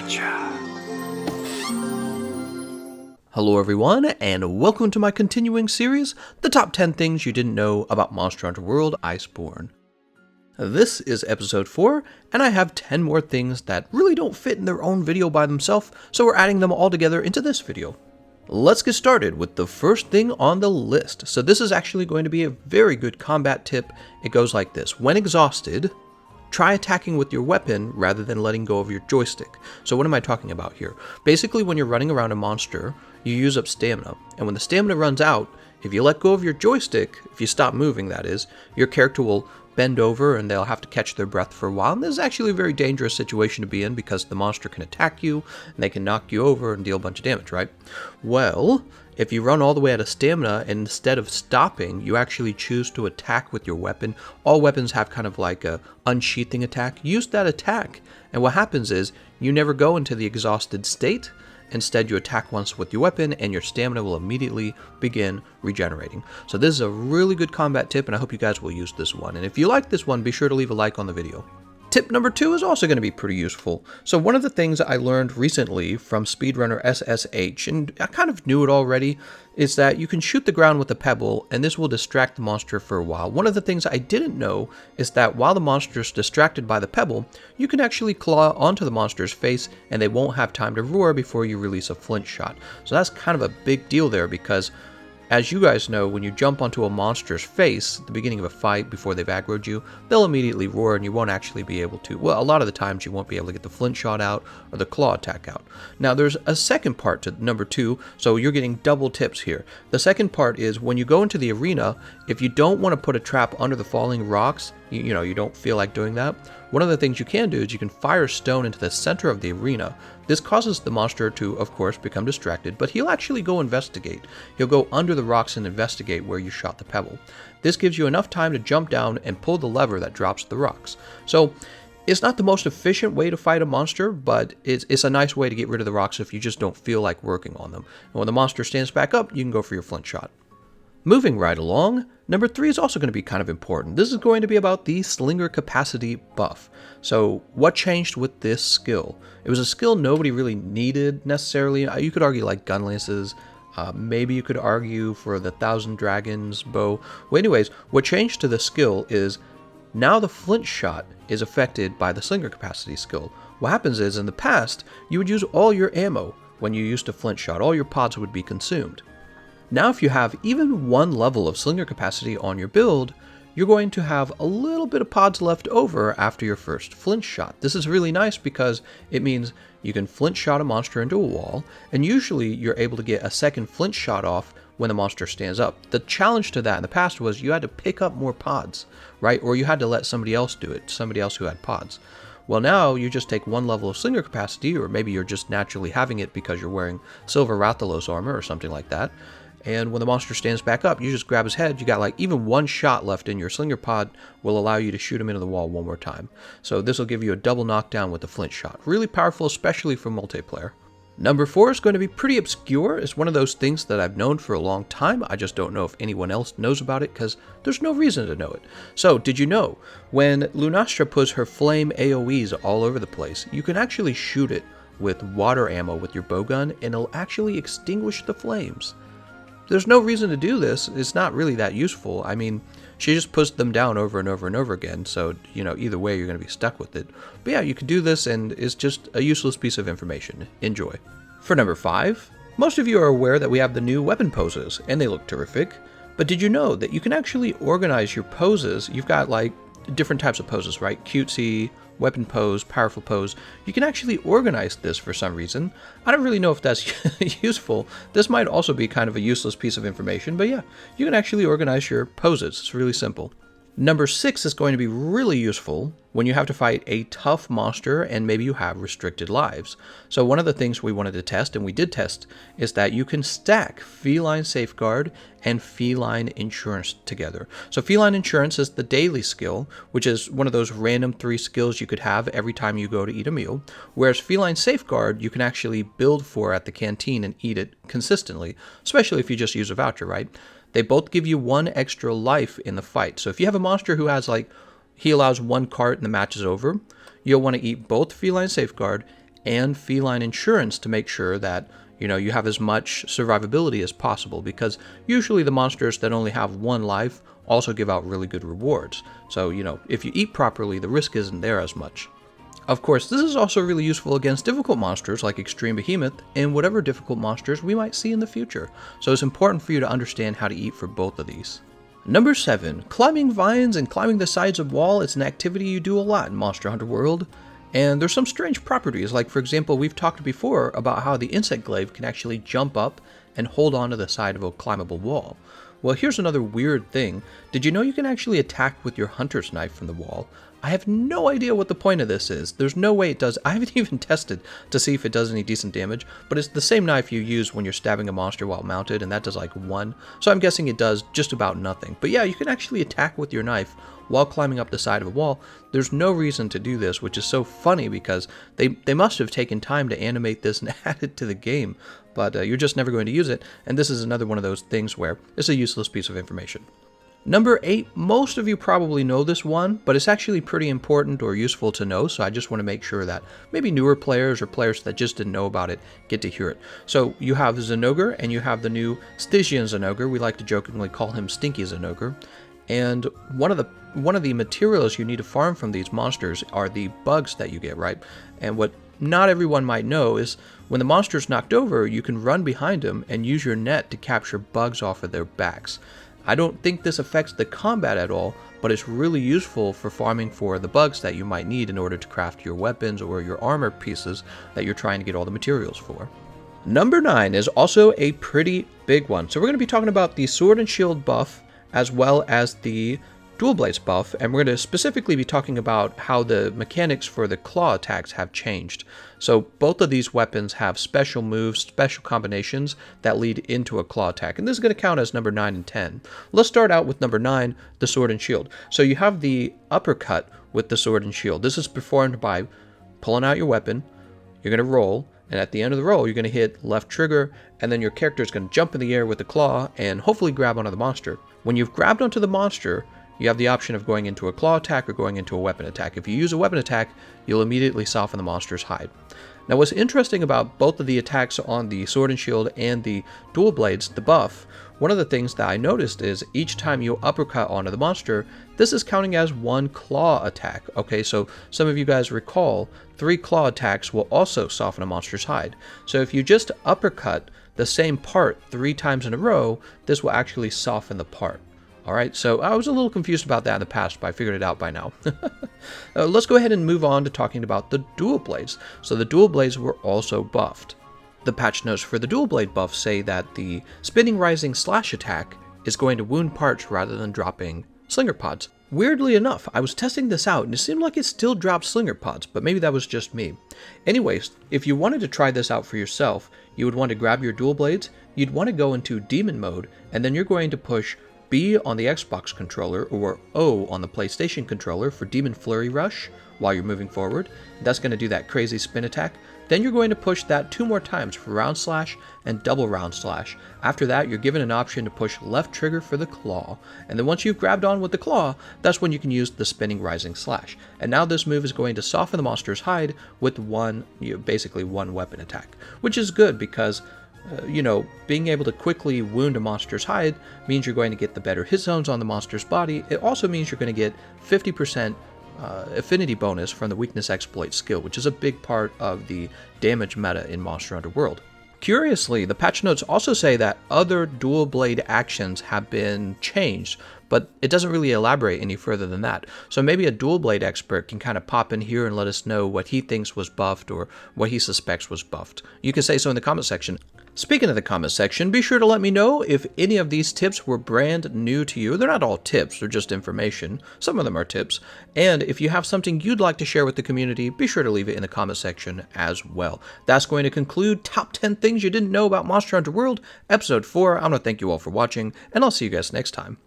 Gotcha. Hello everyone, and welcome to my continuing series, The Top 10 Things You Didn't Know About Monster Hunter World Iceborne. This is episode 4, and I have 10 more things that really don't fit in their own video by themselves, so we're adding them all together into this video. Let's get started with the first thing on the list. So this is actually going to be a very good combat tip. It goes like this. When exhausted, try attacking with your weapon rather than letting go of your joystick. So what am I talking about here? Basically, when you're running around a monster, you use up stamina. And when the stamina runs out, if you let go of your joystick, if you stop moving that is, your character will bend over and they'll have to catch their breath for a while. And this is actually a very dangerous situation to be in because the monster can attack you and they can knock you over and deal a bunch of damage, right? Well, if you run all the way out of stamina and instead of stopping, you actually choose to attack with your weapon. All weapons have kind of like a unsheathing attack. Use that attack. And what happens is you never go into the exhausted state. Instead, you attack once with your weapon and your stamina will immediately begin regenerating. So this is a really good combat tip and I hope you guys will use this one. And if you like this one, be sure to leave a like on the video. Tip number 2 is also going to be pretty useful. So one of the things I learned recently from speedrunner SSH, and I kind of knew it already, is that you can shoot the ground with a pebble and this will distract the monster for a while. One of the things I didn't know is that while the monster is distracted by the pebble, you can actually claw onto the monster's face and they won't have time to roar before you release a flint shot. So that's kind of a big deal there because as you guys know, when you jump onto a monster's face at the beginning of a fight before they've aggroed you, they'll immediately roar and you won't actually be able to, well, a lot of the times you won't be able to get the flint shot out or the claw attack out. Now there's a second part to number 2, so you're getting double tips here. The second part is when you go into the arena, if you don't want to put a trap under the falling rocks, you don't feel like doing that, one of the things you can do is you can fire a stone into the center of the arena. This causes the monster to, of course, become distracted, but he'll actually go investigate. He'll go under the rocks and investigate where you shot the pebble. This gives you enough time to jump down and pull the lever that drops the rocks. So it's not the most efficient way to fight a monster, but it's a nice way to get rid of the rocks if you just don't feel like working on them. And when the monster stands back up, you can go for your flint shot. Moving right along, number 3 is also going to be kind of important. This is going to be about the slinger capacity buff. So what changed with this skill? It was a skill nobody really needed necessarily. You could argue like gun lances, maybe you could argue for the Thousand Dragons bow. Well, anyways, what changed to the skill is now the flint shot is affected by the slinger capacity skill. What happens is in the past, you would use all your ammo when you used a flint shot. All your pods would be consumed. Now if you have even one level of slinger capacity on your build, you're going to have a little bit of pods left over after your first flint shot. This is really nice because it means you can flint shot a monster into a wall, and usually you're able to get a second flint shot off when the monster stands up. The challenge to that in the past was you had to pick up more pods, right? Or you had to let somebody else do it, somebody else who had pods. Well, now you just take one level of slinger capacity, or maybe you're just naturally having it because you're wearing Silver Rathalos armor or something like that. And when the monster stands back up, you just grab his head. You got like even one shot left in your slinger pod will allow you to shoot him into the wall one more time. So this will give you a double knockdown with the flint shot. Really powerful, especially for multiplayer. Number 4 is going to be pretty obscure. It's one of those things that I've known for a long time. I just don't know if anyone else knows about it because there's no reason to know it. So did you know when Lunastra puts her flame AoEs all over the place, you can actually shoot it with water ammo with your bowgun and it'll actually extinguish the flames. There's no reason to do this. It's not really that useful. I mean, she just puts them down over and over and over again. So, either way, you're going to be stuck with it. But yeah, you can do this and it's just a useless piece of information. Enjoy. For number 5, most of you are aware that we have the new weapon poses and they look terrific. But did you know that you can actually organize your poses? You've got like different types of poses, right? Cutesy, weapon pose, powerful pose. You can actually organize this for some reason. I don't really know if that's useful. This might also be kind of a useless piece of information, but yeah, you can actually organize your poses. It's really simple. Number 6 is going to be really useful when you have to fight a tough monster and maybe you have restricted lives. So one of the things we wanted to test, and we did test, is that you can stack Feline Safeguard and Feline Insurance together. So Feline Insurance is the daily skill, which is one of those random 3 skills you could have every time you go to eat a meal, whereas Feline Safeguard you can actually build for at the canteen and eat it consistently, especially if you just use a voucher, right? They both give you 1 extra life in the fight. So if you have a monster who has he allows 1 cart and the match is over, you'll want to eat both Feline Safeguard and feline insurance to make sure that you have as much survivability as possible, because usually the monsters that only have one life also give out really good rewards. So, if you eat properly, the risk isn't there as much. Of course, this is also really useful against difficult monsters like Extreme Behemoth and whatever difficult monsters we might see in the future. So it's important for you to understand how to eat for both of these. Number 7. Climbing vines and climbing the sides of wall is an activity you do a lot in Monster Hunter World. And there's some strange properties, like for example, we've talked before about how the insect glaive can actually jump up and hold onto the side of a climbable wall. Well, here's another weird thing. Did you know you can actually attack with your hunter's knife from the wall? I have no idea what the point of this is. There's no way it does. I haven't even tested to see if it does any decent damage, but it's the same knife you use when you're stabbing a monster while mounted, and that does like 1. So I'm guessing it does just about nothing. But yeah, you can actually attack with your knife while climbing up the side of a wall. There's no reason to do this, which is so funny because they must have taken time to animate this and add it to the game, but you're just never going to use it, and this is another one of those things where it's a useless piece of information. Number 8, most of you probably know this one, but it's actually pretty important or useful to know, so I just want to make sure that maybe newer players or players that just didn't know about it get to hear it. So you have Zinogre, and you have the new Stygian Zinogre. We like to jokingly call him Stinky Zinogre. And one of the materials you need to farm from these monsters are the bugs that you get, right? And what not everyone might know is when the monster's knocked over, you can run behind him and use your net to capture bugs off of their backs. I don't think this affects the combat at all, but it's really useful for farming for the bugs that you might need in order to craft your weapons or your armor pieces that you're trying to get all the materials for. Number 9 is also a pretty big one. So we're going to be talking about the Sword and Shield buff as well as the Dual Blades buff, and we're going to specifically be talking about how the mechanics for the claw attacks have changed. So both of these weapons have special moves, special combinations that lead into a claw attack, and this is going to count as number 9 and 10. Let's start out with number 9, the Sword and Shield. So you have the uppercut with the Sword and Shield. This is performed by pulling out your weapon, you're going to roll, and at the end of the roll, you're going to hit left trigger, and then your character is going to jump in the air with the claw and hopefully grab onto the monster. When you've grabbed onto the monster, you have the option of going into a claw attack or going into a weapon attack. If you use a weapon attack, you'll immediately soften the monster's hide. Now what's interesting about both of the attacks on the Sword and Shield and the Dual Blades, the buff, one of the things that I noticed is each time you uppercut onto the monster, this is counting as 1 claw attack. Okay, so some of you guys recall 3 claw attacks will also soften a monster's hide. So if you just uppercut the same part 3 times in a row, this will actually soften the part. Alright, so I was a little confused about that in the past, but I figured it out by now. Let's go ahead and move on to talking about the Dual Blades. So the Dual Blades were also buffed. The patch notes for the Dual Blade buff say that the Spinning Rising Slash attack is going to wound parts rather than dropping Slinger Pods. Weirdly enough, I was testing this out and it seemed like it still dropped Slinger Pods, but maybe that was just me. Anyways, if you wanted to try this out for yourself, you would want to grab your Dual Blades, you'd want to go into Demon Mode, and then you're going to push B on the Xbox controller or O on the PlayStation controller for Demon Flurry Rush while you're moving forward. That's going to do that crazy spin attack. Then you're going to push that 2 more times for Round Slash and Double Round Slash. After that, you're given an option to push left trigger for the claw. And then once you've grabbed on with the claw, that's when you can use the Spinning Rising Slash. And now this move is going to soften the monster's hide with basically one weapon attack, which is good because being able to quickly wound a monster's hide means you're going to get the better hit zones on the monster's body. It also means you're going to get 50% affinity bonus from the weakness exploit skill, which is a big part of the damage meta in Monster Hunter World. Curiously, the patch notes also say that other dual blade actions have been changed, but it doesn't really elaborate any further than that. So maybe a dual blade expert can kind of pop in here and let us know what he thinks was buffed or what he suspects was buffed. You can say so in the comment section. Speaking of the comment section, be sure to let me know if any of these tips were brand new to you. They're not all tips, they're just information. Some of them are tips. And if you have something you'd like to share with the community, be sure to leave it in the comment section as well. That's going to conclude Top 10 Things You Didn't Know About Monster Hunter World, Episode 4. I want to thank you all for watching, and I'll see you guys next time.